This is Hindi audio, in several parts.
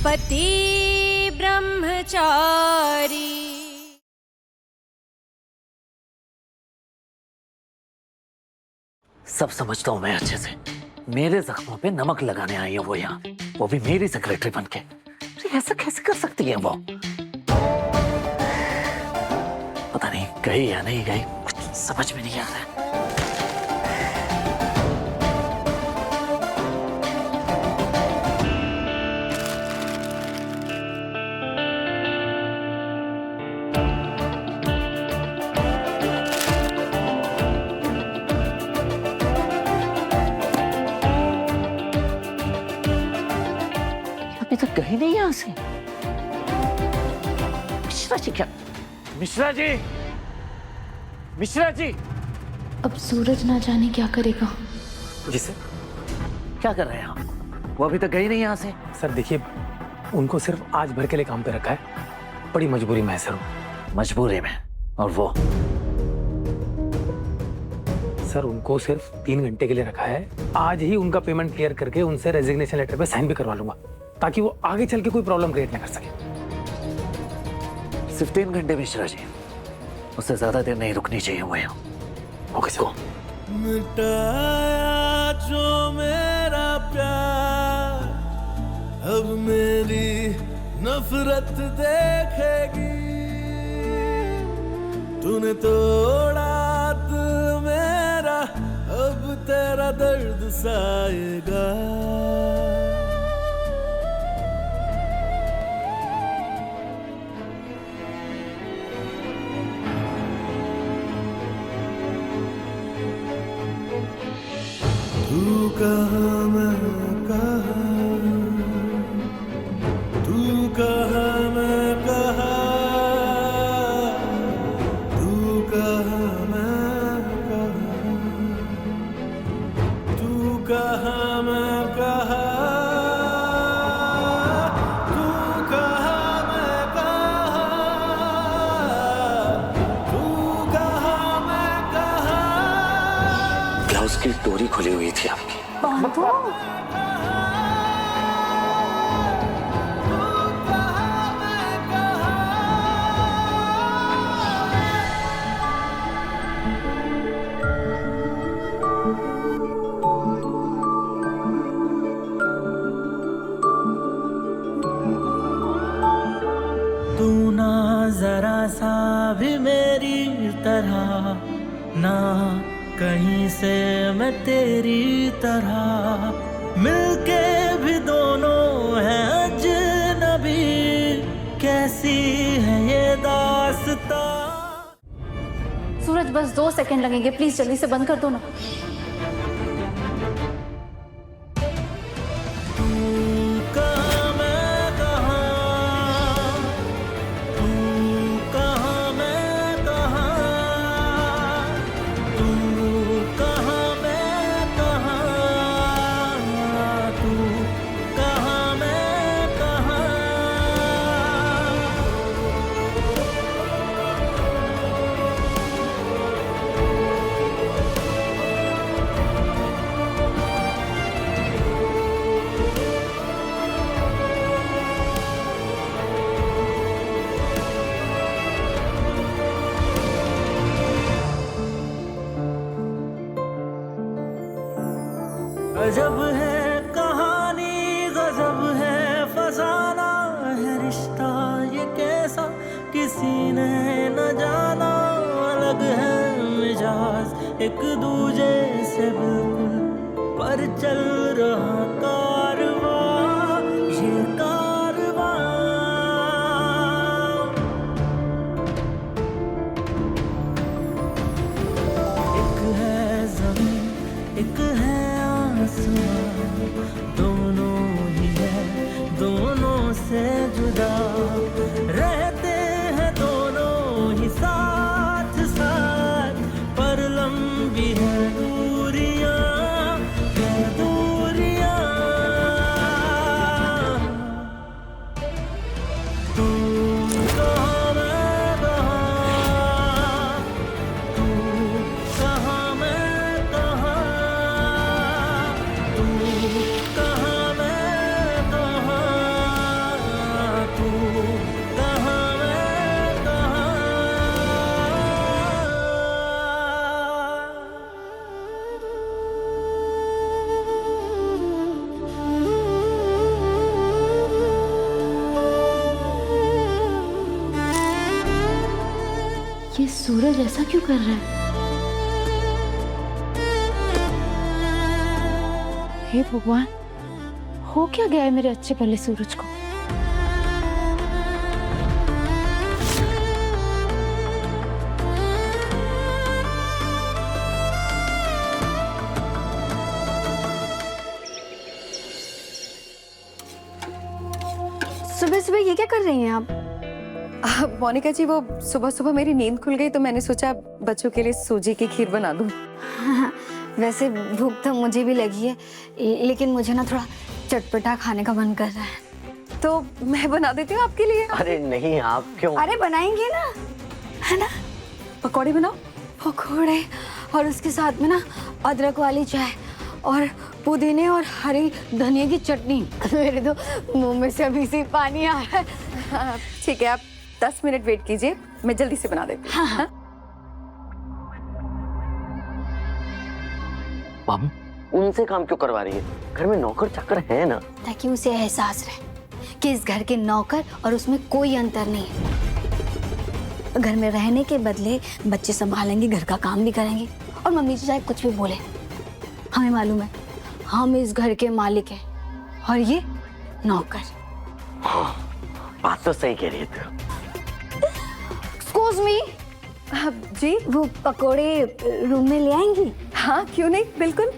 पति ब्रह्मचारी। सब समझता हूँ मैं अच्छे से। मेरे जख्मों पे नमक लगाने आई है वो यहाँ, वो भी मेरी सेक्रेटरी बनके। ऐसा कैसे कर सकती है वो? पता नहीं गई या नहीं गई, कुछ समझ में नहीं आ रहा है। अभी तक गई नहीं यहाँ से। मिश्रा जी क्या? मिश्रा जी, मिश्रा जी। अब सूरज ना जाने क्या करेगा। जी सर। क्या कर रहे हैं आप? वो अभी तक गई नहीं यहाँ से। सर देखिए, उनको सिर्फ आज भर के लिए काम पे रखा है, बड़ी मजबूरी में है सर। मजबूरी में? और वो? सर उनको सिर्फ 3 घंटे के लिए रखा है। आज ही उनका पेमेंट क्लियर करके उनसे रेजिग्नेशन लेटर पे साइन भी करवा लूंगा, ताकि वो आगे चल के कोई प्रॉब्लम क्रिएट ना कर सके। सिर्फ 3 घंटे मिश्रा जी, उससे ज्यादा देर नहीं रुकनी चाहिए वो यहाँ। Okay sir. मिटाया जो मेरा प्यार, अब मेरी नफरत देखेगी। तूने तोड़ा दिल मेरा, अब तेरा दर्द साएगा। तू कहाँ मैं कहाँ, तू कहाँ मैं कहाँ, तू कहाँ मैं कहाँ, तू कहाँ मैं कहाँ, तू कहाँ मैं कहाँ, तू कहाँ मैं कहाँ। ब्लाउज की डोरी खुली हुई थी आपकी। तू ना जरा सा भी मेरी तरह, ना कहीं से मैं तेरी तरह। मिलके भी दोनों हैं अजनबी, कैसी है ये दास्तां। सूरज बस 2 सेकंड लगेंगे, प्लीज जल्दी से बंद कर दो ना। गजब है कहानी, गजब है फसाना, है रिश्ता ये कैसा किसी ने न जाना। अलग है मिजाज एक दूजे से बिल्कुल, पर चल रहा कारवां ये कारवां। एक है ज़मीन एक है दोनों ही है, दोनों से जुदा रहते हैं दोनों ही साथ साथ, पर लंबी है दूरियां, है दूरियां। तू कहाँ मैं कहाँ, तू कहाँ मैं कहाँ, तू कहाँ मैं कहाँ, सूरज ऐसा क्यों कर रहा है? हे भगवान, हो क्या गया है मेरे अच्छे भले सूरज को? सुबह सुबह ये क्या कर रही हैं आप? मोनिका जी, वो सुबह सुबह मेरी नींद खुल गई तो मैंने सोचा बच्चों के लिए सूजी की खीर बना दूं। वैसे भूख तो मुझे भी लगी है, लेकिन मुझे ना थोड़ा चटपटा खाने का मन कर रहा है। तो मैं बना देती हूँ आपके लिए। अरे नहीं, आप क्यों? अरे बनाएंगे ना, है ना? पकौड़े बनाओ। पकोड़े, और उसके साथ में ना अदरक वाली चाय और पुदीने और हरी धनिया की चटनी। मेरे तो मुंह में से अभी से पानी आ रहा है। हाँ, ठीक है, आप 10 मिनट वेट कीजिए, मैं जल्दी से बना देती हूँ। हाँ। मम, उनसे काम क्यों करवा रही है? घर में नौकर चाकर है ना। ताकि उसे एहसास रहे कि इस घर के नौकर और उसमें कोई अंतर नहीं है। घर में रहने के बदले बच्चे संभालेंगे, घर का काम भी करेंगे, और मम्मी जी चाहे कुछ भी बोले, हमें मालूम है हम इस घर के मालिक हैं और ये नौकर। हाँ, बात तो सही कह रही है तू। एक्सक्यूज मी, जी, वो पकोड़े रूम में ले आएंगी? हाँ क्यों नहीं, बिल्कुल।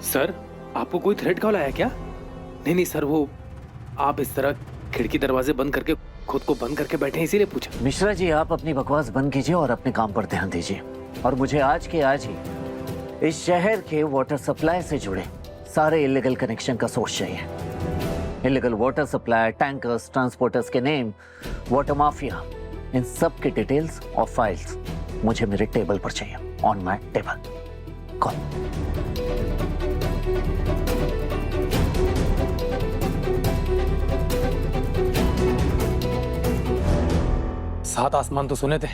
सर, आपको कोई थ्रेट कॉल आया क्या? नहीं नहीं सर, वो आप इस तरह खिड़की दरवाजे बंद करके खुद को बंद करके बैठे हैं, इसीलिए पूछा। मिश्रा जी, आप अपनी बकवास बंद कीजिए और अपने काम पर ध्यान दीजिए। और मुझे आज के आज ही इस शहर के वाटर सप्लाई से जुड़े सारे इलीगल कनेक्शन का सोर्स चाहिए। Illegal water supply, tankers, transporters के नेम, वाटर माफिया, इन सब की डिटेल्स और फाइल्स मुझे मेरे टेबल पर चाहिए, ऑन माय टेबल। कौन? सात आसमान तो सुने थे,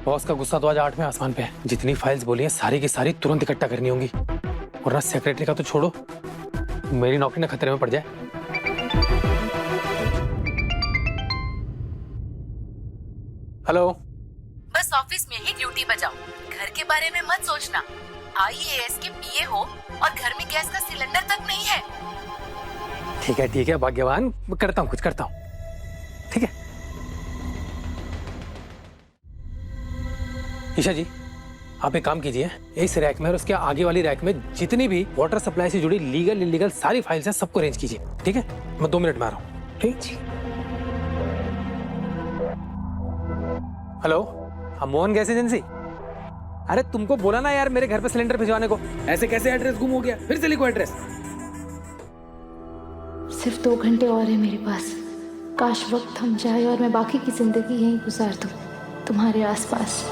बॉस का गुस्सा तो आज 8वें आसमान पे है। जितनी फाइल्स बोली है सारी की सारी तुरंत इकट्ठा करनी होंगी, वरना सेक्रेटरी का तो छोड़ो, मेरी नौकरी ना खतरे में पड़ जाए। हेलो, बस ऑफिस में ही ड्यूटी बजाओ, घर के बारे में मत सोचना। IAS के PA हो और घर में गैस का सिलेंडर तक नहीं है। ठीक है भाग्यवान, मैं करता हूँ, कुछ करता हूँ। ठीक है ईशा जी, आप एक काम कीजिए, इस रैक में और उसके आगे वाली रैक में जितनी भी वाटर सप्लाई से जुड़ी लीगल इलीगल सारी फाइल्स हैं, सबको अरेंज कीजिए। ठीक है, मैं 2 मिनट में आ रहा हूँ। ठीक। हेलो, हम मोहन गैस एजेंसी। अरे तुमको बोला ना यार मेरे घर पे सिलेंडर भिजवाने को, ऐसे कैसे एड्रेस गुम हो गया? फिर से लिखो एड्रेस। सिर्फ 2 घंटे और है मेरे पास। काश वक्त थम जाए और मैं बाकी की जिंदगी यहीं गुजार दूं, तुम्हारे आसपास।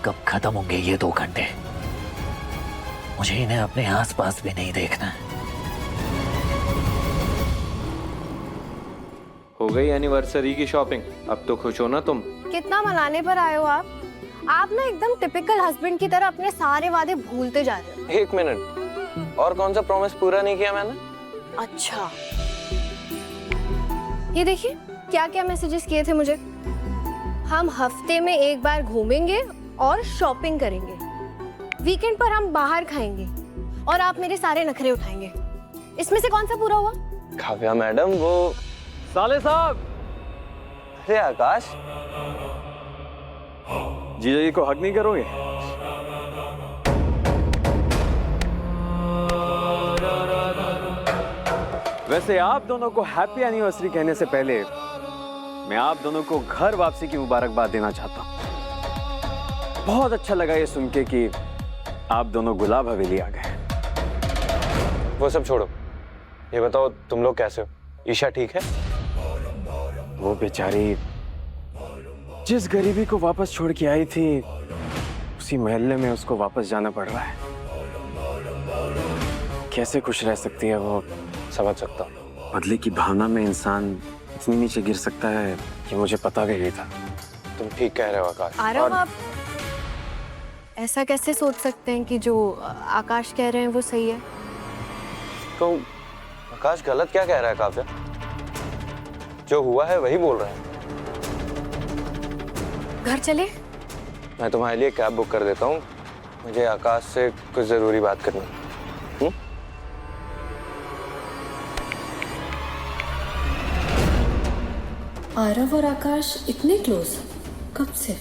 कब खत्म होंगे ये 2 घंटे? मुझे इन्हें अपने आसपास भी नहीं देखना है। हो गई एनिवर्सरी की शॉपिंग? अब तो खुश हो ना तुम? कितना मनाने पर आए हो आप? आप ना एकदम टिपिकल हस्बैंड की तरह अपने सारे वादे भूलते जा रहे हो। 1 मिनट, और कौन सा प्रॉमिस पूरा नहीं किया मैंने? अच्छा, ये देखिए क्या क्या मैसेजेस किए थे मुझे। हम हफ्ते में 1 बार घूमेंगे और शॉपिंग करेंगे, वीकेंड पर हम बाहर खाएंगे और आप मेरे सारे नखरे उठाएंगे। इसमें से कौन सा पूरा हुआ? काव्या मैडम, वो साले साहब। अरे आकाश, जीजा जी को हक नहीं करोगे? वैसे आप दोनों को हैप्पी एनिवर्सरी कहने से पहले मैं आप दोनों को घर वापसी की मुबारकबाद देना चाहता हूँ। बहुत अच्छा लगा ये सुन के कि आप दोनों गुलाब हवेली आ गए। वो सब छोड़ो, ये बताओ तुम लोग कैसे हो? ईशा ठीक है? वो बेचारी जिस गरीबी को वापस छोड़ के आई थी, उसी मोहल्ले में उसको वापस जाना पड़ रहा है। कैसे खुश रह सकती है वो, समझ सकता हूँ। बदले की भावना में इंसान इतनी नीचे गिर सकता है कि मुझे पता भी नहीं था। तुम ठीक कह रहे हो आकाश। आरव, आप ऐसा कैसे सोच सकते हैं कि जो आकाश कह रहे हैं वो सही है? तो आकाश गलत क्या कह रहा है काव्या? जो हुआ है वही बोल रहा है। घर चले? मैं तुम्हारे लिए कैब बुक कर देता हूँ, मुझे आकाश से कुछ जरूरी बात करनी है। आरव और आकाश इतने क्लोज कब से?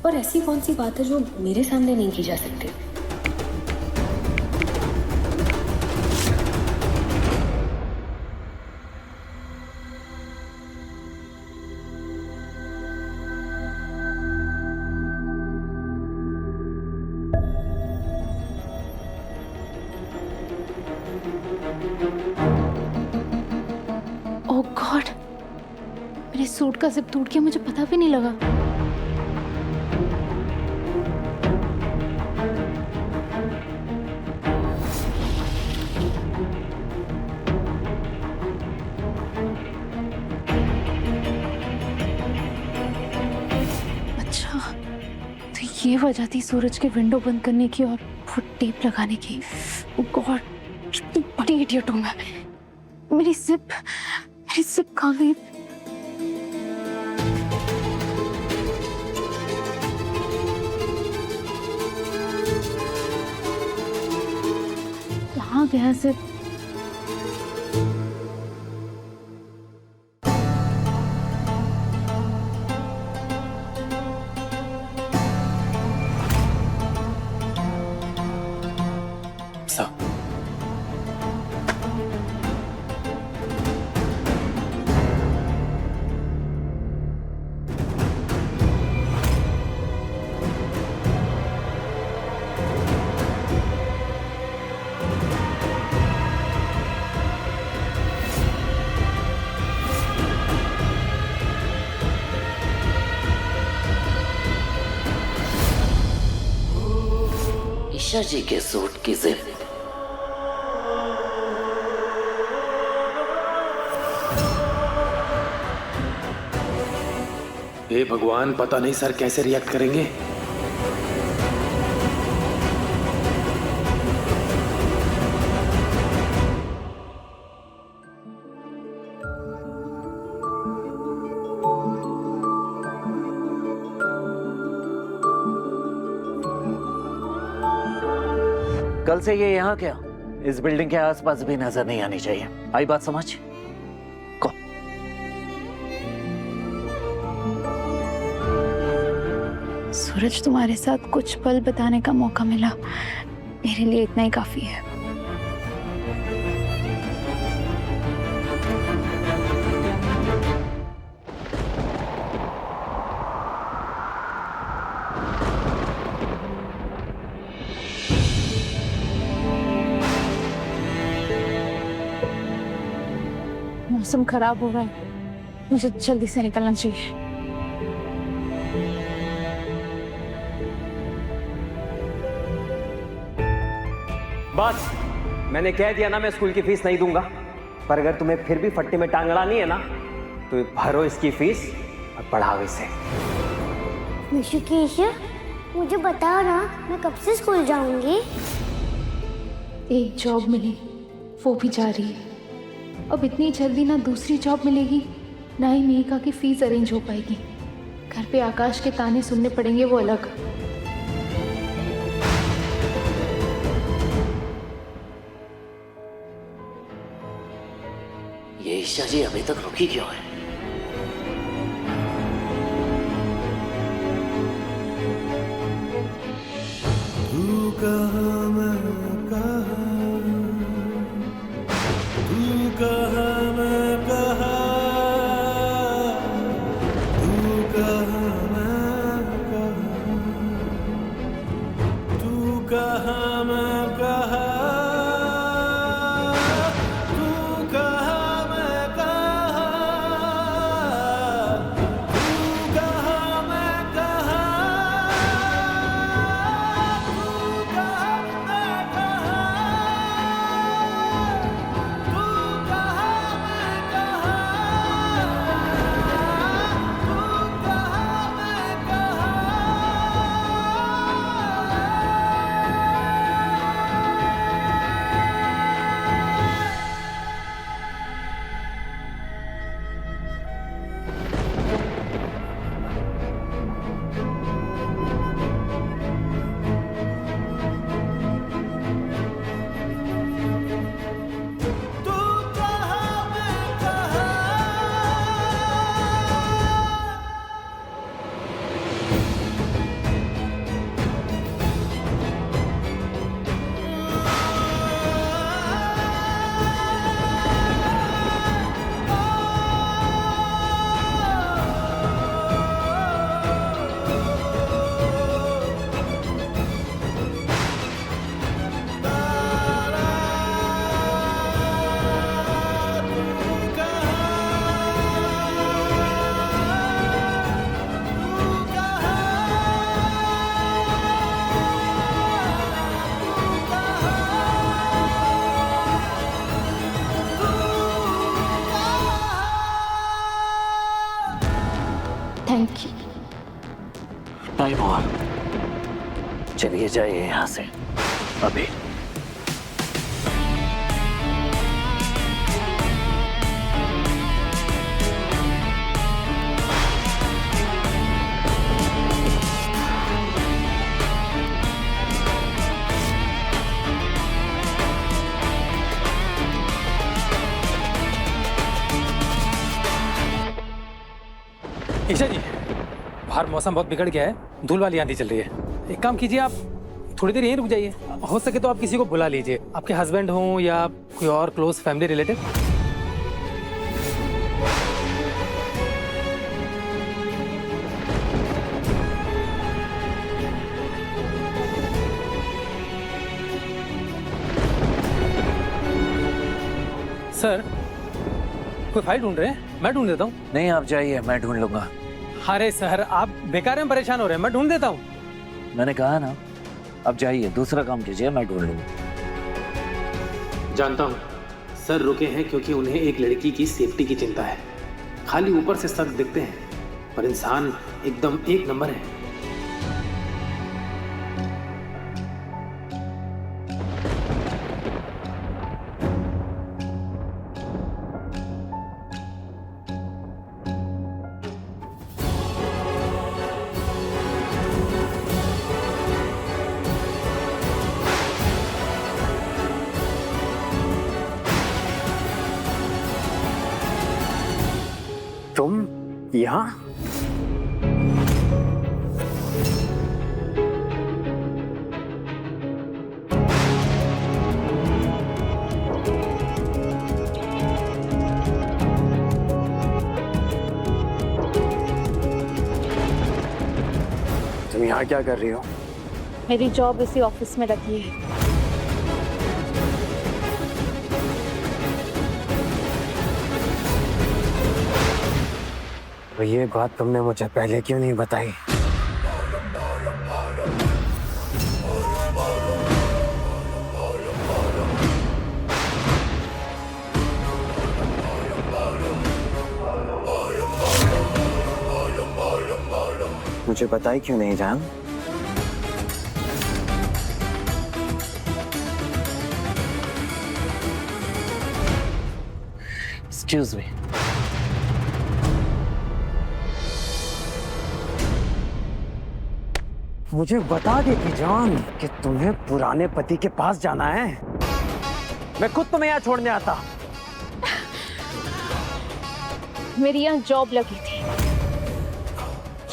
और ऐसी कौन सी बात है जो मेरे सामने नहीं की जा सकती? ओह गॉड, मेरे सूट का जिप टूट गया, मुझे पता भी नहीं लगा। अच्छा, तो ये वजह थी सूरज के विंडो बंद करने की और वो टेप लगाने की। ओह गॉड, कितनी बड़ी इडियट हूँ मैं। मेरी जिप कहाँ गई? कहाँ गया जिप? ईशा जी के सूट की जिप। हे भगवान, पता नहीं सर कैसे रिएक्ट करेंगे। कल से ये यहाँ क्या, इस बिल्डिंग के आसपास भी नजर नहीं आनी चाहिए। आई बात समझ? को सूरज, तुम्हारे साथ कुछ पल बिताने का मौका मिला, मेरे लिए इतना ही काफी है। मौसम खराब हो रहा है, मुझे जल्दी से निकलना चाहिए। बस, मैंने कह दिया ना, मैं स्कूल की फीस नहीं दूंगा। पर अगर तुम्हें फिर भी फट्टे में टांग अड़ानी है ना, तो भरो इसकी फीस और पढ़ाओ इसे। ऋषिकेश, मुझे बताओ ना, मैं कब से स्कूल जाऊंगी? एक जॉब मिली, वो भी जा रही है। अब इतनी जल्दी ना दूसरी जॉब मिलेगी, ना ही मेहिका की फीस अरेंज हो पाएगी। घर पे आकाश के ताने सुनने पड़ेंगे, वो अलग। ये ईशा जी अभी तक रुकी क्यों है? तू कहाँ मैं कहाँ, तू कहाँ मैं कहाँ, तू कहाँ मैं कहाँ, तू कहाँ मैं कहाँ, तू कहाँ मैं कहाँ, तू कहाँ मैं कहाँ, तू कहाँ चलिए जाइए यहाँ से अभी। ईशा जी, बाहर मौसम बहुत बिगड़ गया है, धूल वाली आंधी चल रही है। एक काम कीजिए, आप थोड़ी देर यहीं रुक जाइए। हो सके तो आप किसी को बुला लीजिए, आपके हस्बैंड हो या कोई और क्लोज फैमिली रिलेटिव। सर, कोई फाइल ढूंढ रहे हैं? मैं ढूंढ देता हूँ। नहीं, आप जाइए, मैं ढूंढ लूंगा। अरे सर, आप बेकार में परेशान हो रहे हैं, मैं ढूंढ देता हूँ। मैंने कहा ना, अब जाइए, दूसरा काम कीजिए, मैं ढूंढ लूंगा। जानता हूँ सर रुके हैं क्योंकि उन्हें एक लड़की की सेफ्टी की चिंता है। खाली ऊपर से सख्त दिखते हैं पर इंसान एकदम एक नंबर है। तुम यहाँ? तुम यहाँ क्या कर रही हो? मेरी जॉब इसी ऑफिस में लगी है। तो ये बात तुमने मुझे पहले क्यों नहीं बताई? मुझे बताई क्यों नहीं जान? Excuse me. मुझे बता देती जान कि तुम्हें पुराने पति के पास जाना है। मैं खुद तुम्हें यहाँ छोड़ने आता। मेरी यहाँ जॉब लगी थी,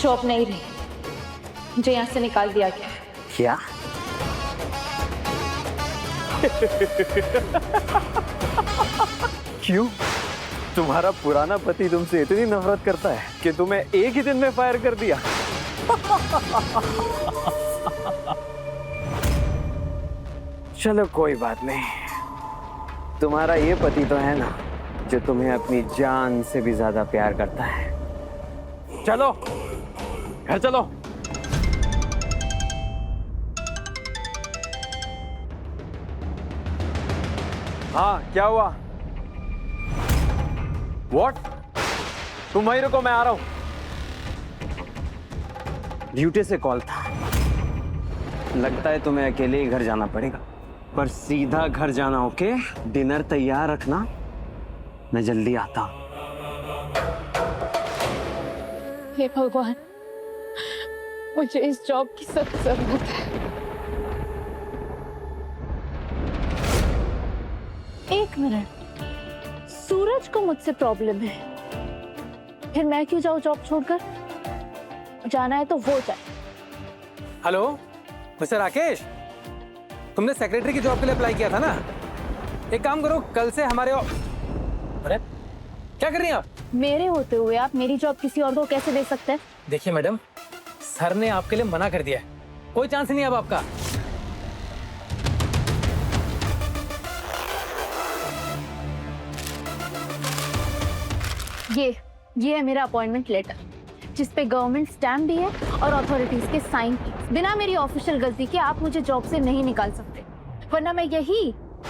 जॉब नहीं रही, मुझे यहाँ से निकाल दिया गया। क्या? क्यों? तुम्हारा पुराना पति तुमसे इतनी नफरत करता है कि तुम्हें एक ही दिन में फायर कर दिया? चलो कोई बात नहीं, तुम्हारा ये पति तो है ना जो तुम्हें अपनी जान से भी ज्यादा प्यार करता है। चलो घर चलो। हाँ क्या हुआ? What? तुम वहीं रुको, मैं आ रहा हूं। ड्यूटी से कॉल था, लगता है तुम्हें अकेले ही घर जाना पड़ेगा, पर सीधा घर जाना। ओके, डिनर तैयार रखना, मैं जल्दी आता हूं। हे भगवान, मुझे इस जॉब की सख्त जरूरत है। एक मिनट, सूरज को मुझसे प्रॉब्लम है, फिर मैं क्यों जाऊं जॉब छोड़कर? जाना है तो वो जाए। हेलो मिस्टर राकेश, तुमने सेक्रेटरी की जॉब के लिए अप्लाई किया था ना? एक काम करो, कल से हमारे अरे क्या कर रही हैं आप? मेरे होते हुए आप मेरी जॉब किसी और को कैसे दे सकते हैं? देखिए मैडम, सर ने आपके लिए मना कर दिया है, कोई चांस नहीं अब आपका। ये है मेरा अपॉइंटमेंट लेटर, जिस पे गवर्नमेंट स्टैम्प भी है और अथॉरिटीज के साइन की। बिना मेरी ऑफिशियल गलती के आप मुझे जॉब से नहीं निकाल सकते, वरना मैं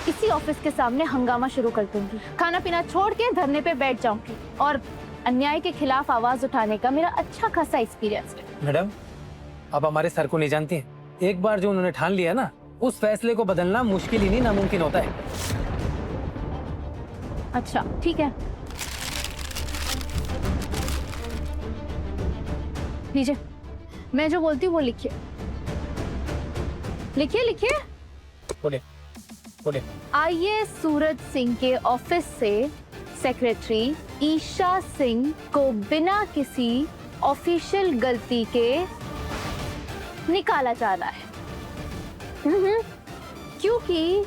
इसी ऑफिस के सामने हंगामा शुरू कर दूंगी, खाना पीना छोड़ के धरने पे बैठ जाऊंगी। और अन्याय के खिलाफ आवाज उठाने का मेरा अच्छा खासा एक्सपीरियंस है। मैडम, आप हमारे सर को नहीं जानती हैं, एक बार जो उन्होंने ठान लिया ना, उस फैसले को बदलना मुश्किल ही नहीं नामुमकिन होता है। अच्छा ठीक है, लीजिए, मैं जो बोलती हूँ वो लिखिए। लिखिए लिखिए। बोले बोले। आईएएस सूरज सिंह के ऑफिस से सेक्रेटरी ईशा सिंह को बिना किसी ऑफिशियल गलती के निकाला जा रहा है। क्योंकि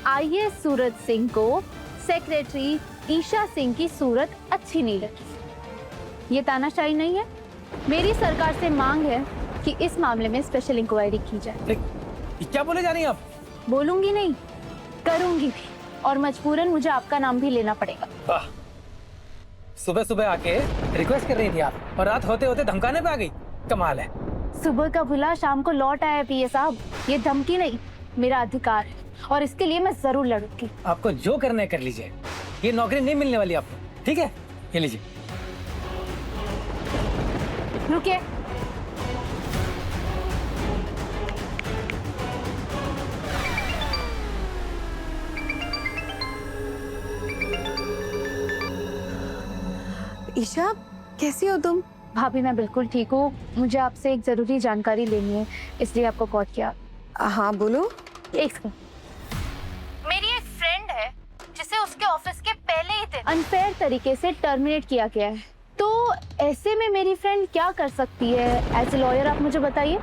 आईएएस सूरज सिंह को सेक्रेटरी ईशा सिंह की सूरत अच्छी नहीं लगी। ये तानाशाही नहीं है। मेरी सरकार से मांग है कि इस मामले में स्पेशल इंक्वायरी की जाए। क्या बोले जा रही हैं आप? बोलूंगी नहीं, करूंगी भी, और मजबूरन मुझे आपका नाम भी लेना पड़ेगा। वाह, सुबह सुबह आके रिक्वेस्ट कर रही थी आप, और रात होते होते धमकाने पे आ गई। कमाल है। सुबह का भुला शाम को लौट आया पीए साहब। ये धमकी नहीं, मेरा अधिकार है, और इसके लिए मैं जरूर लड़ूंगी। आपको जो करना है कर लीजिए, ये नौकरी नहीं मिलने वाली आपको, ठीक है? ये लीजिए। रुकिए, ईशा, कैसी हो तुम? भाभी मैं बिल्कुल ठीक हूँ। मुझे आपसे एक जरूरी जानकारी लेनी है, इसलिए आपको कॉल किया। हाँ बोलो। एक सेकंड। मेरी एक फ्रेंड है जिसे उसके ऑफिस के पहले ही दिन अनफेयर तरीके से टर्मिनेट किया गया है। तो ऐसे में मेरी फ्रेंड क्या कर सकती है? एज ए लॉयर आप मुझे बताइए।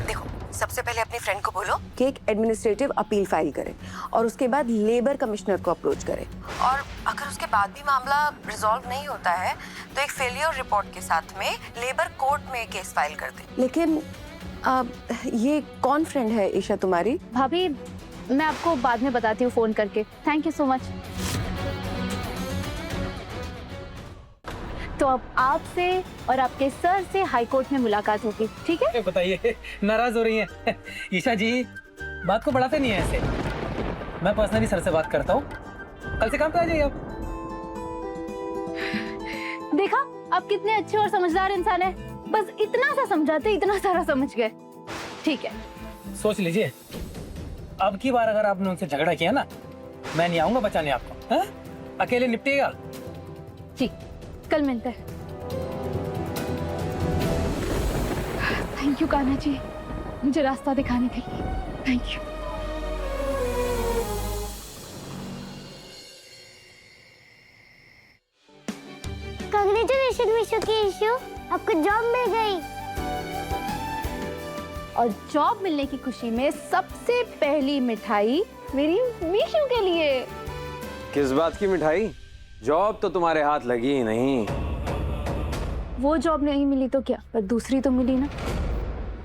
देखो, सबसे पहले अपनी फ्रेंड को बोलो कि एक एडमिनिस्ट्रेटिव अपील फाइल करे, और उसके बाद लेबर कमिश्नर को अप्रोच करे, और अगर उसके बाद भी मामला रिजॉल्व नहीं होता है तो एक फेलियर रिपोर्ट के साथ में लेबर कोर्ट में केस फाइल कर दे। लेकिन ये कौन फ्रेंड है ईशा तुम्हारी? भाभी मैं आपको बाद में बताती हूँ फोन करके। Thank you so much. तो अब आपसे और आपके सर से हाई कोर्ट में मुलाकात होगी, ठीक है? बताइए, नाराज हो रही हैं? ईशा जी, बात को बढ़ाते नहीं है ऐसे। मैं पर्सनली सर से बात करता हूँ, कल से काम पे आ जाइए आप। देखा, आप कितने अच्छे और समझदार इंसान हैं। बस इतना सा समझाते इतना सारा समझ गए। ठीक है, सोच लीजिए, अब की बार अगर आपने उनसे झगड़ा किया ना, मैं नहीं आऊंगा बचाने आपको। हाँ? अकेले निपटेगा। ठीक, कल मिलते हैं। थैंक यू कान्हा जी, मुझे रास्ता दिखाने के लिए। Thank you. कांग्रेचुलेशन मिशु की इशू, आपको जॉब मिल गई। और जॉब मिलने की खुशी में सबसे पहली मिठाई मेरी मीशू के लिए। किस बात की मिठाई? जॉब तो तुम्हारे हाथ लगी ही नहीं। वो जॉब नहीं मिली तो क्या, पर दूसरी तो मिली ना।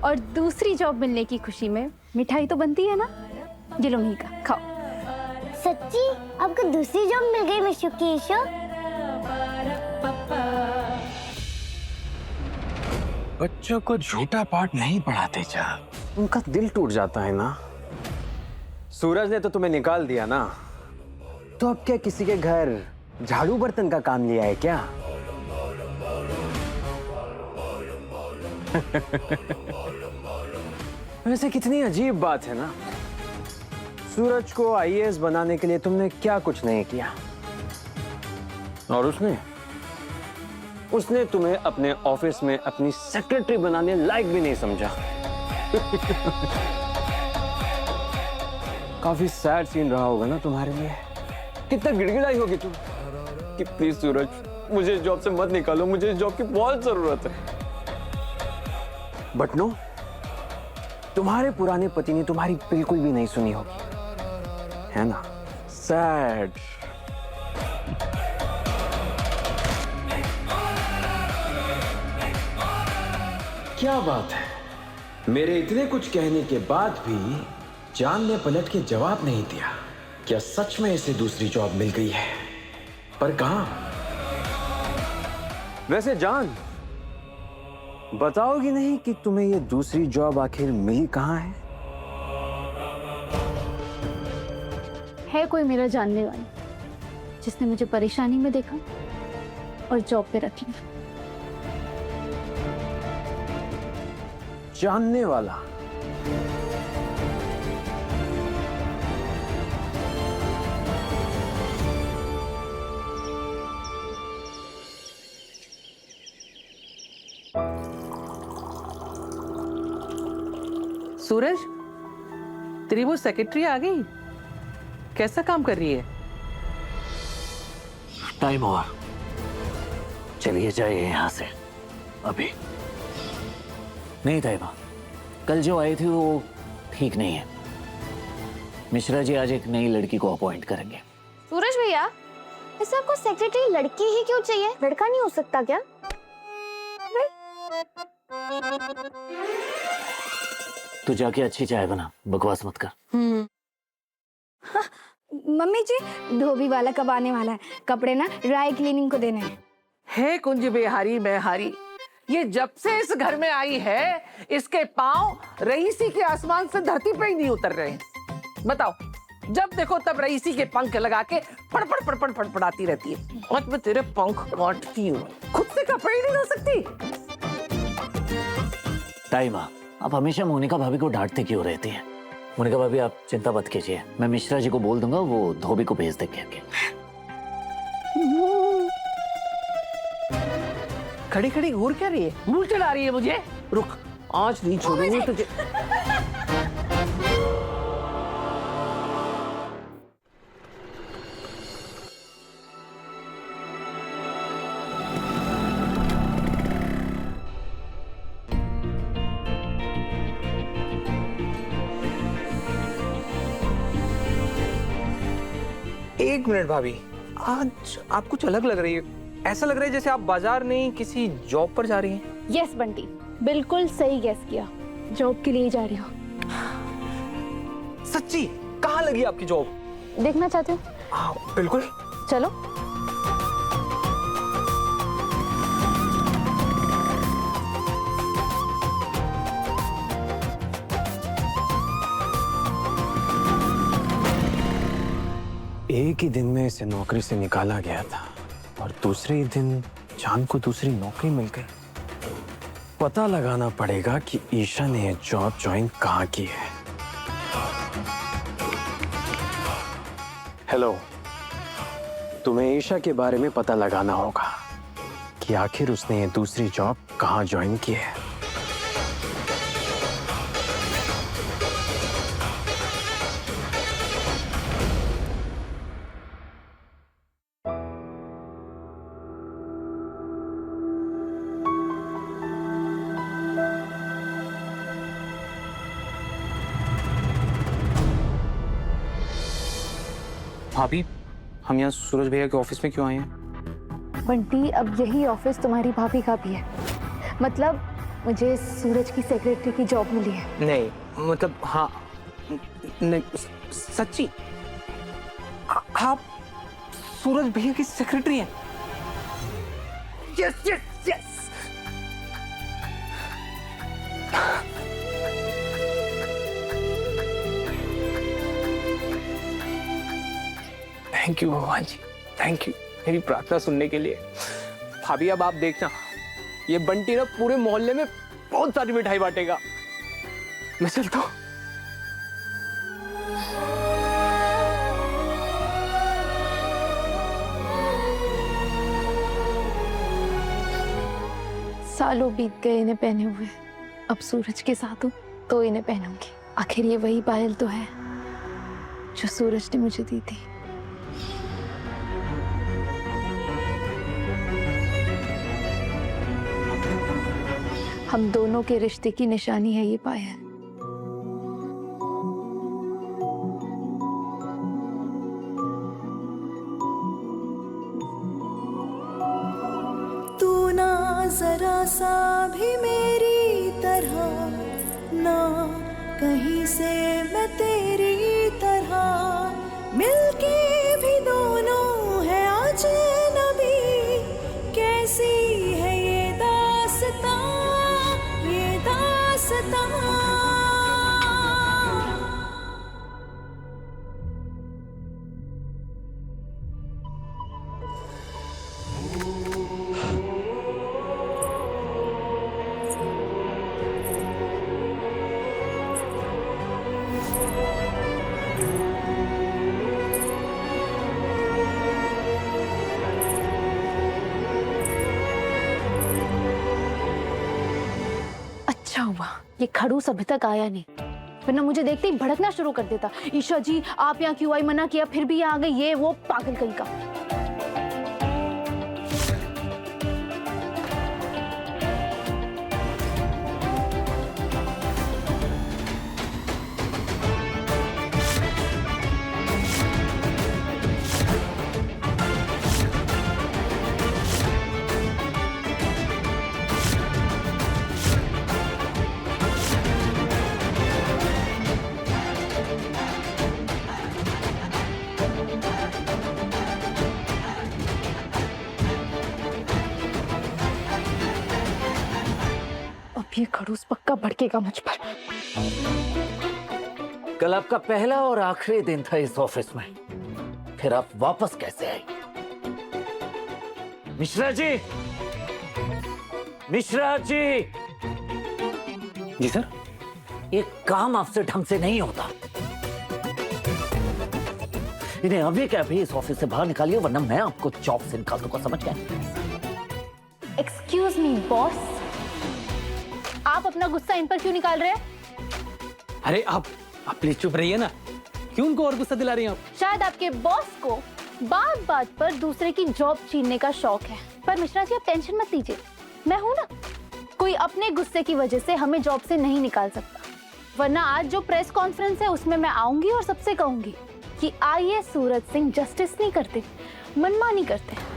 और दूसरी जॉब मिलने की खुशी में मिठाई तो बनती है ना। ये लो मीका, खाओ। सच्ची आपको दूसरी जॉब मिल गई मिशु की इशू? बच्चों को झूठा पाठ नहीं पढ़ाते जा, उनका दिल टूट जाता है ना। सूरज ने तो तुम्हें निकाल दिया ना, तो अब क्या किसी के घर झाड़ू बर्तन का काम लिया है क्या? वैसे कितनी अजीब बात है ना, सूरज को आईएएस बनाने के लिए तुमने क्या कुछ नहीं किया, और उसने तुम्हें अपने ऑफिस में अपनी सेक्रेटरी बनाने लायक भी नहीं समझा। काफी सैड सीन रहा होगा ना तुम्हारे लिए। कितना गिड़गिड़ाई होगी तुम कि प्लीज सूरज, मुझे इस जॉब से मत निकालो, मुझे इस जॉब की बहुत जरूरत है। बट नो, तुम्हारे पुराने पति ने तुम्हारी बिल्कुल भी नहीं सुनी होगी, है ना? सैड। क्या बात है, मेरे इतने कुछ कहने के बाद भी जान ने पलट के जवाब नहीं दिया। क्या सच में इसे दूसरी जॉब मिल गई है? पर कहां? वैसे जान, बताओगी नहीं कि तुम्हें ये दूसरी जॉब आखिर मिली कहां है? है कोई मेरा जानने वाला जिसने मुझे परेशानी में देखा और जॉब पे रख लिया। जानने वाला? सूरज, तेरी वो सेक्रेटरी आ गई? कैसा काम कर रही है? टाइम ओवर, चलिए जाइए यहाँ से अभी। नहीं ताइबा, कल जो आई थी वो ठीक नहीं है। मिश्रा जी आज एक नई लड़की को अपॉइंट करेंगे। सूरज भैया, ऐसे आपको सेक्रेटरी लड़की ही क्यों चाहिए? लड़का नहीं हो सकता क्या? तू जाके अच्छी चाय बना, बकवास मत कर। हाँ, मम्मी जी, धोबी वाला कब आने वाला है? कपड़े ना ड्राई क्लीनिंग को देने हैं। हे कुंज बिहारी मैहारी, ये जब से इस घर में आई है, इसके पांव रईसी के आसमान से धरती पे ही नहीं उतर रहे हैं। बताओ, जब देखो तब रईसी के पंख लगा के फड़फड़ फड़फड़ फड़फड़ाती रहती है। आज मैं तेरे पंख काटती हूँ, खुद से कपड़े ही नहीं धो सकती। ताइबा, आप हमेशा मोनिका भाभी को डांटते क्यों रहती हैं? मोनिका भाभी, आप चिंता मत कीजिए, मैं मिश्रा जी को बोल दूंगा, वो धोबी को भेज देंगे आगे। खड़ी खड़ी घूर क्या रही है? मूल चढ़ा रही है मुझे। रुक, आज नहीं छोड़ूंगी तुझे। एक मिनट भाभी, आज आप कुछ अलग लग रही है। ऐसा लग रहा है जैसे आप बाजार नहीं किसी जॉब पर जा रही हैं। यस बंटी, बिल्कुल सही गेस किया, जॉब के लिए जा रही हूँ। सच्ची? कहाँ लगी आपकी जॉब? देखना चाहते हो? हाँ बिल्कुल, चलो। एक ही दिन में इसे नौकरी से निकाला गया था और दूसरे ही दिन जान को दूसरी नौकरी मिल गई। पता लगाना पड़ेगा कि ईशा ने ये जॉब ज्वाइन कहाँ की है। हेलो, तुम्हें ईशा के बारे में पता लगाना होगा कि आखिर उसने ये दूसरी जॉब कहाँ ज्वाइन की है। भाभी, हम यहाँ सूरज भैया के ऑफिस में क्यों आए हैं? बंटी, अब यही ऑफिस तुम्हारी भाभी का भी है। मतलब मुझे सूरज की सेक्रेटरी की जॉब मिली है। नहीं मतलब, हाँ नहीं, सच्ची आप सूरज भैया की सेक्रेटरी हैं? Yes yes yes. Thank you भगवान जी, थैंक यू मेरी प्रार्थना सुनने के लिए। भाभी अब आप देखना, ये बंटी ना पूरे मोहल्ले में बहुत सारी मिठाई बांटेगा। मैं चलता हूँ। सालों बीत गए इन्हें पहने हुए, अब सूरज के साथ हूँ तो इन्हें पहनूंगी। आखिर ये वही पायल तो है जो सूरज ने मुझे दी थी। हम दोनों के रिश्ते की निशानी है ये पायल। तू ना जरा सा भी मेरी तरह, ना कहीं से मैं तेरी तरह, मिलके भी दोनों है अजनबी। कैसी है ये दास्तां, ये दास्तां। हुआ ये खड़ूस अभी तक आया नहीं, वरना मुझे देखते ही भड़कना शुरू कर देता। ईशा जी आप यहाँ क्यों आई, मना किया फिर भी यहाँ आ गई, ये वो पागल कहीं का। ये खड़ूस पक्का भड़केगा मुझ पर। कल आपका पहला और आखिरी दिन था इस ऑफिस में, फिर आप वापस कैसे आई? मिश्रा जी, मिश्रा जी। जी सर। ये काम आपसे ढंग से नहीं होता। इन्हें अभी के अभी इस ऑफिस से बाहर निकालिए, वरना मैं आपको जॉब से निकाल दूंगा, समझ गए? एक्सक्यूज मी बॉस, आप अपना गुस्सा इन पर क्यों निकाल रहे हैं? अरे आप प्लीज चुप रहिए ना, क्यों उनको और गुस्सा दिला रही हैं आप? शायद आपके बॉस को बात बात पर दूसरे की जॉब छीनने का शौक है, पर मिश्रा जी आप टेंशन मत लीजिए, मैं हूं ना। कोई अपने गुस्से की वजह से हमें जॉब से नहीं निकाल सकता, वरना आज जो प्रेस कॉन्फ्रेंस है उसमें मैं आऊंगी और सबसे कहूंगी कि आईएएस सूरज सिंह जस्टिस नहीं करते, मनमानी करते हैं।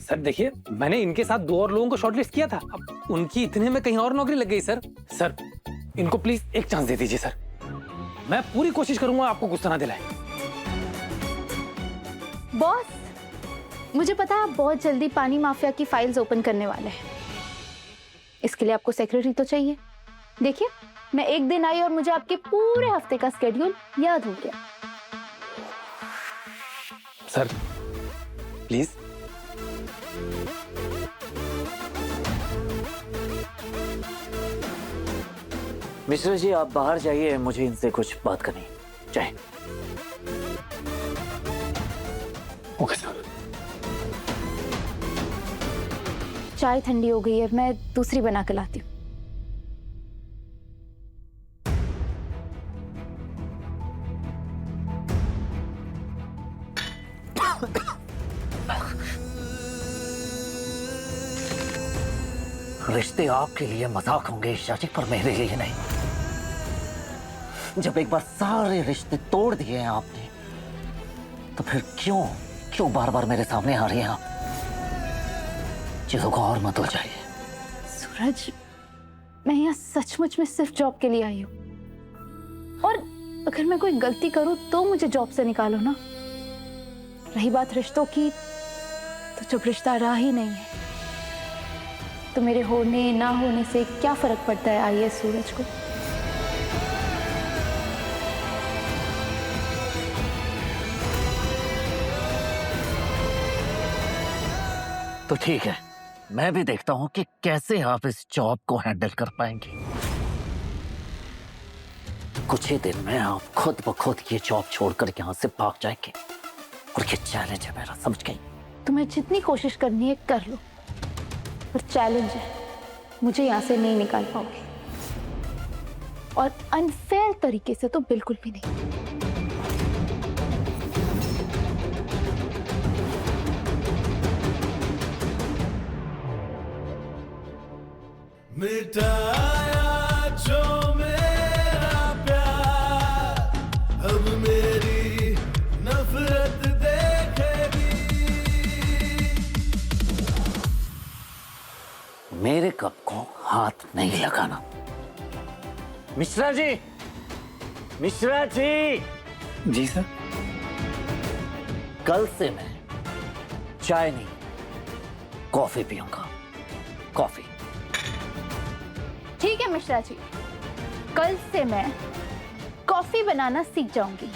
सर देखिए, मैंने इनके साथ 2 और लोगों को शॉर्टलिस्ट किया था, अब उनकी इतने में कहीं और नौकरी लग गई सर। सर इनको प्लीज एक चांस दे दीजिए सर, मैं पूरी कोशिश करूंगा आपको गुस्सा ना दिलाए। बॉस मुझे पता है आप बहुत जल्दी पानी माफिया की फाइल्स ओपन करने वाले हैं, इसके लिए आपको सेक्रेटरी तो चाहिए। देखिए मैं एक दिन आई और मुझे आपके पूरे हफ्ते का स्केड्यूल याद हो गया। Sir please. मिश्रा जी आप बाहर जाइए, मुझे इनसे कुछ बात करनी है। चाहे ओके सर। चाय ठंडी हो गई है, मैं दूसरी बना के लाती हूँ। रिश्ते आपके लिए मजाक होंगे ईशा जी, पर मेरे लिए नहीं। जब एक बार सारे रिश्ते तोड़ दिए हैं आपने, तो फिर क्यों बार बार मेरे सामने आ रही हैं आप? चीजों को और मत उलझाइए। सूरज मैं यहाँ सचमुच में सिर्फ जॉब के लिए आई हूँ, और अगर मैं कोई गलती करूँ तो मुझे जॉब से निकालो ना। रही बात रिश्तों की, तो जब रिश्ता रहा ही नहीं है तो मेरे होने ना होने से क्या फर्क पड़ता है आईएएस सूरज को? तो ठीक है, मैं भी देखता हूं कि कैसे आप इस जॉब को हैंडल कर पाएंगे। कुछ ही दिन में आप खुद ब खुद ये जॉब छोड़कर यहां से भाग जाएंगे, और ये चैलेंज है मेरा, समझ गई? तुम्हें जितनी कोशिश करनी है कर लो, पर चैलेंज है, मुझे यहाँ से नहीं निकाल पाओगे, और अनफेयर तरीके से तो बिल्कुल भी नहीं। मिटाया जो मेरा प्यार, अब मेरी नफरत देखेगी। मेरे कप को हाथ नहीं लगाना। मिश्रा जी, मिश्रा जी। जी सर। कल से मैं चाय नहीं, कॉफी पीऊंगा, कॉफी। ठीक है मिश्रा जी, कल से मैं कॉफी बनाना सीख जाऊंगी।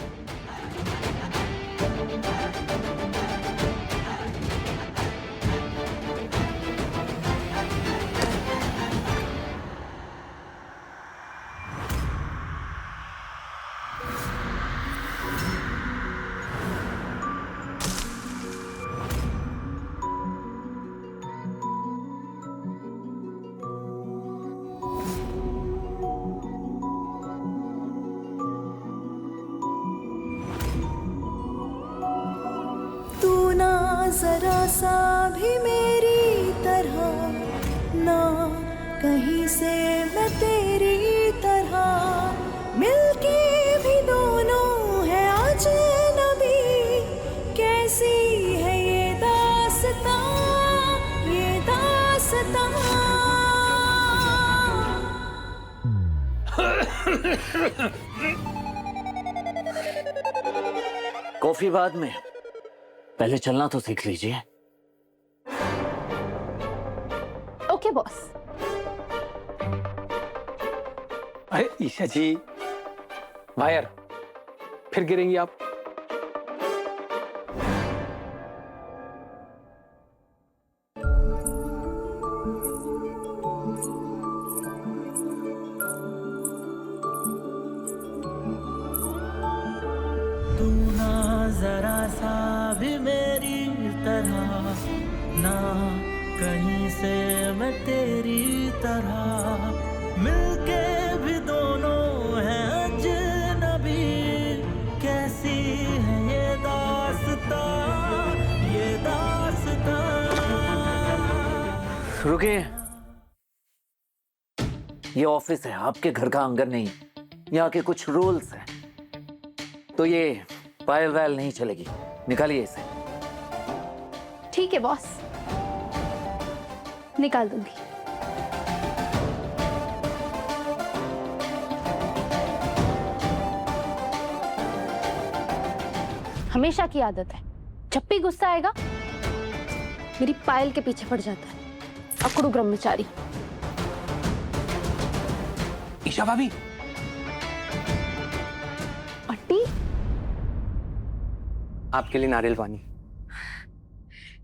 जरा सा भी मेरी तरह, ना कहीं से मैं तेरी तरह, मिलके भी दोनों है अजनबी, कैसी है ये दास्तां, ये दास्तां। कॉफी बाद में, पहले चलना तो सीख लीजिए। Okay boss. अरे ईशा जी, वायर फिर गिरेंगी आप। तू ना जरा सा भी मेरी तरह, ना कहीं से मैं तेरी तरह, मिलके भी दोनों हैं अजनबी, कैसी है ये दास्तां, ये दास्तां। रुकिए, ये ऑफिस है, आपके घर का आंगन नहीं। यहाँ के कुछ रूल्स हैं, तो ये पायल वायल नहीं चलेगी। निकालिए इसे। ठीक है बॉस, निकाल दूंगी। हमेशा की आदत है, जब भी गुस्सा आएगा मेरी पायल के पीछे पड़ जाता है, अकड़ू ब्रह्मचारी। ईशा भाभी, आंटी आपके लिए नारियल पानी।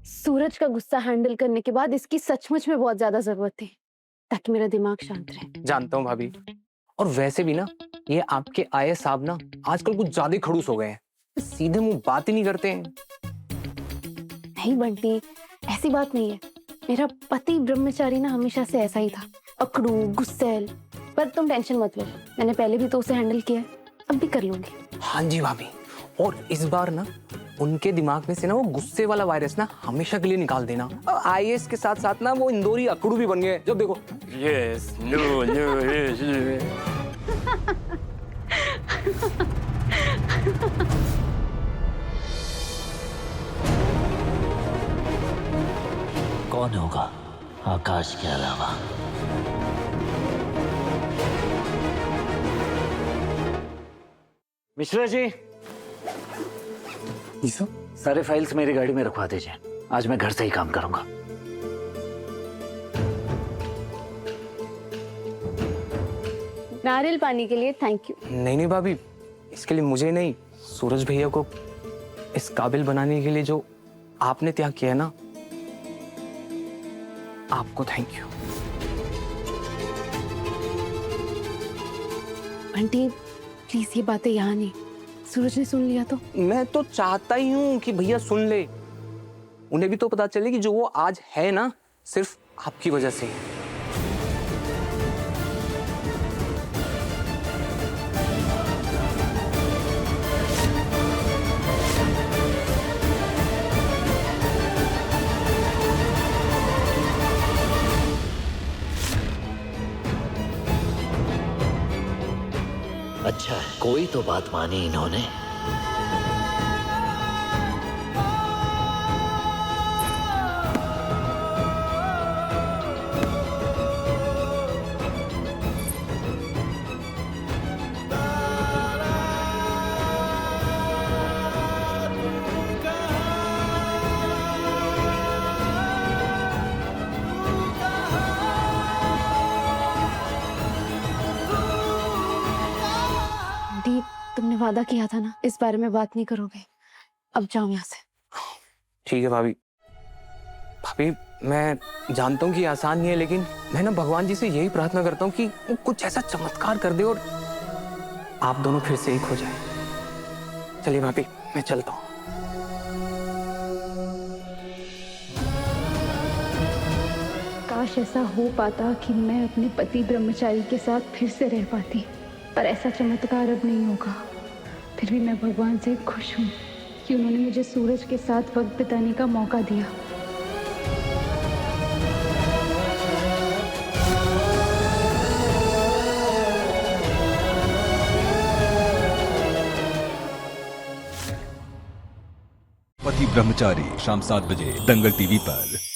सूरज का गुस्सा हैंडल करने के बाद इसकी सचमुच में बहुत ज्यादा जरूरत थी, ताकि मेरा दिमाग शांत रहे। जानता हूँ भाभी, और वैसे भी ना ये आपके आए साहब ना आजकल कुछ ज्यादा खड़ूस हो गए हैं, सीधे मुंह बात ही नहीं करते हैं। नहीं बंटी, ऐसी बात नहीं है। मेरा पति ब्रह्मचारी ना हमेशा से ऐसा ही था, अकड़ू गुस्सैल। पर तुम टेंशन मत लो, मैंने पहले भी तो उसे हैंडल किया है, अब भी कर लूंगी। हाँ जी भाभी, और इस बार ना उनके दिमाग में से ना वो गुस्से वाला वायरस ना हमेशा के लिए निकाल देना। आईएएस के साथ साथ ना वो इंदौरी अकड़ू भी बन गए। जब देखो यस नो नो यस। कौन होगा आकाश के अलावा? मिश्रा जी, सारे फाइल्स मेरी गाड़ी में रखवा दीजिए। आज मैं घर से ही काम करूंगा। नारियल पानी के लिए थैंक यू। नहीं भाभी, इसके लिए मुझे नहीं, सूरज भैया को इस काबिल बनाने के लिए जो आपने त्याग किया है ना, आपको थैंक यू। आंटी प्लीज ये बातें यहाँ नहीं, सूरज ने सुन लिया तो। मैं तो चाहता ही हूँ कि भैया सुन ले, उन्हें भी तो पता चले कि जो वो आज है ना सिर्फ आपकी वजह से। अच्छा है, कोई तो बात मानी इन्होंने। तुमने वादा किया था ना, इस बारे में बात नहीं करोगे। अब जाओ यहाँ से। ठीक है भाभी। भाभी मैं जानता हूँ कि आसान नहीं है, लेकिन मैं ना भगवान जी से यही प्रार्थना करता हूँ कि वो कुछ ऐसा चमत्कार कर दे और आप दोनों फिर से एक हो जाए। चलिए भाभी, मैं चलता हूँ। काश ऐसा हो पाता कि मैं अपने पति ब्रह्मचारी के साथ फिर से रह पाती, पर ऐसा चमत्कार अब नहीं होगा। फिर भी मैं भगवान से खुश हूँ कि उन्होंने मुझे सूरज के साथ वक्त बिताने का मौका दिया। पति ब्रह्मचारी शाम 7 बजे दंगल टीवी पर।